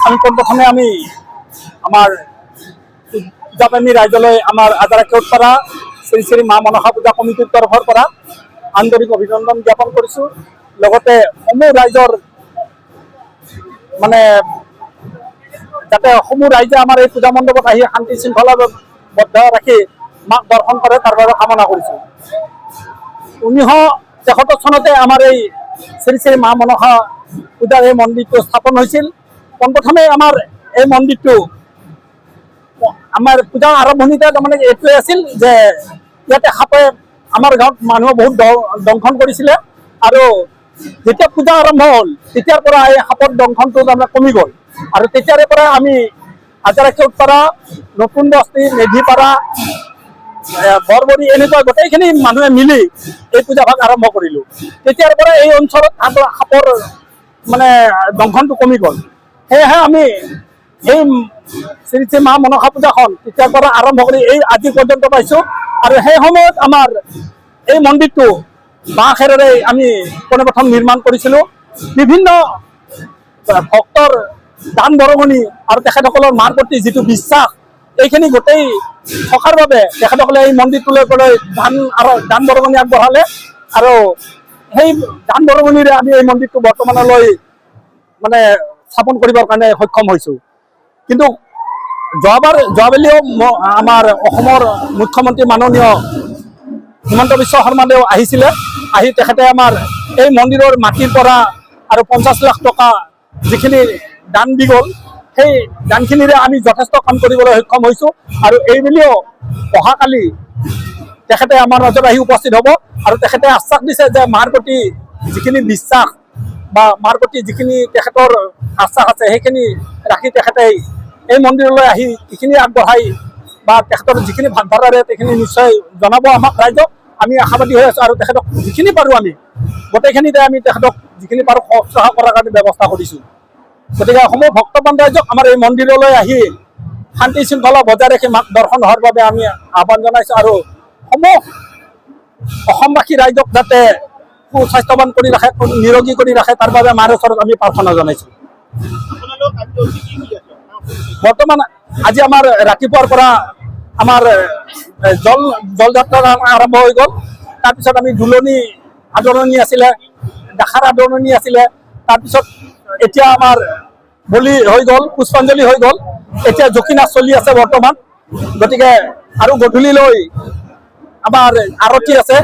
আমি প্ৰথমে আমি আমাৰ জাপানী ৰাইজলৈ আমাৰ আজাৰা কেওটপাৰা শ্ৰী শ্ৰী মা মনসা পূজা কমিটিৰ তৰফৰ পৰা আন্তৰিক অভিনন্দন জ্ঞাপন কৰিছোঁ। লগতে সমূহ ৰাইজৰ মানে যাতে সমূহ ৰাইজে আমাৰ এই পূজা মণ্ডপত আহি শান্তি শৃংখলাবদ্ধ ৰাখি মাক দৰ্শন কৰে তাৰ বাবে কামনা কৰিছোঁ। 1973 চনতে আমাৰ এই শ্ৰী শ্ৰী মা মনসা পূজাৰ এই মন্দিৰটো স্থাপন হৈছিল। পোনপ্ৰথমে আমাৰ এই মন্দিৰটো আমাৰ পূজা আৰম্ভণিতে তাৰমানে এইটোৱে আছিল যে ইয়াতে সাপে আমাৰ গাঁৱত মানুহ বহুত দংশন কৰিছিলে আৰু যেতিয়া পূজা আৰম্ভ হ'ল তেতিয়াৰ পৰা এই সাপৰ দংশনটো তাৰমানে কমি গ'ল আৰু তেতিয়াৰে পৰা আমি আজাৰা কেওটপাৰা, নতুন বস্তি, মেধিপাৰা, বৰবৰী এনেকুৱা গোটেইখিনি মানুহে মিলি এই পূজাভাগ আৰম্ভ কৰিলোঁ। তেতিয়াৰ পৰা এই অঞ্চলত সাপৰ মানে দংশনটো কমি গ'ল। সেয়েহে আমি এই শ্ৰী শ্ৰী মা মনসা পূজাখন তেতিয়াৰ পৰা আৰম্ভ কৰি এই আজি পৰ্যন্ত পাইছোঁ আৰু সেই সময়ত আমাৰ এই মন্দিৰটো বাঁহ খেৰেৰে আমি পোনপ্ৰথম নিৰ্মাণ কৰিছিলোঁ। বিভিন্ন ভক্তৰ দান বৰঙণি আৰু তেখেতসকলৰ মাৰ প্ৰতি যিটো বিশ্বাস এইখিনি গোটেই থকাৰ বাবে তেখেতসকলে এই মন্দিৰটোলৈ দান বৰঙণি আগবঢ়ালে আৰু সেই দান বৰঙণিৰে আমি এই মন্দিৰটো বৰ্তমানলৈ মানে স্থাপন কৰিবৰ কাৰণে সক্ষম হৈছোঁ। কিন্তু যোৱাবেলিও আমাৰ অসমৰ মুখ্যমন্ত্ৰী মাননীয় হিমন্ত বিশ্ব শৰ্মাদেও আহিছিলে। আহি তেখেতে আমাৰ এই মন্দিৰৰ মাটিৰ পৰা আৰু 50 লাখ টকা যিখিনি দান দি গ'ল সেই দানখিনিৰে আমি যথেষ্ট কাম কৰিবলৈ সক্ষম হৈছোঁ আৰু এইবুলিও অহাকালি তেখেতে আমাৰ মাজত আহি উপস্থিত হ'ব আৰু তেখেতে আশ্বাস দিছে যে মাৰ প্ৰতি যিখিনি বিশ্বাস বা মাৰ প্ৰতি যিখিনি তেখেতৰ আশ্বাস আছে সেইখিনি ৰাখি তেখেতে এই মন্দিৰলৈ আহি এইখিনি আগবঢ়াই বা তেখেতৰ যিখিনি ভাৱধাৰাৰে সেইখিনি নিশ্চয় জনাব আমাক ৰাইজক। আমি আশাবাদী হৈ আছোঁ আৰু তেখেতক যিখিনি পাৰোঁ আমি গোটেইখিনিতে আমি তেখেতক যিখিনি পাৰোঁ সহায় কৰাৰ কাৰণে ব্যৱস্থা কৰিছোঁ। গতিকে সমূহ ভক্তবান ৰাইজক আমাৰ এই মন্দিৰলৈ আহি শান্তি শৃংখলা বজাই ৰাখি মাক দৰ্শন হোৱাৰ বাবে আমি আহ্বান জনাইছোঁ আৰু সমূহ অসমবাসী ৰাইজক যাতে সুস্বাস্থ্যৱান কৰি ৰাখে, নিৰোগী কৰি ৰাখে তাৰ বাবে মাৰ ওচৰত আমি প্ৰাৰ্থনা জনাইছোঁ। বৰ্তমান আজি আমাৰ ৰাতিপুৱাৰ পৰা আমাৰ জলযাত্ৰা আৰম্ভ হৈ গ'ল। তাৰপিছত আমি দুলনি আদৰণি আছিলে, দাসাৰ আদৰণি আছিলে, তাৰপিছত এতিয়া আমাৰ বলি হৈ গ'ল, পুষ্পাঞ্জলি হৈ গ'ল, এতিয়া জকিনাচ চলি আছে বৰ্তমান। গতিকে আৰু গধূলিলৈ আমাৰ আৰতি আছে,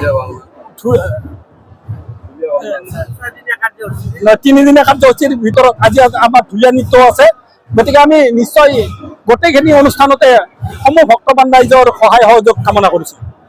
3দিনীয়া কাৰ্যসূচীৰ ভিতৰত আজি আমাৰ ঢুলীয়া নৃত্য আছে। গতিকে আমি নিশ্চয় গোটেইখিনি অনুষ্ঠানতে সমূহ ভক্তবান ৰাইজৰ সহায় সহযোগ কামনা কৰিছোঁ।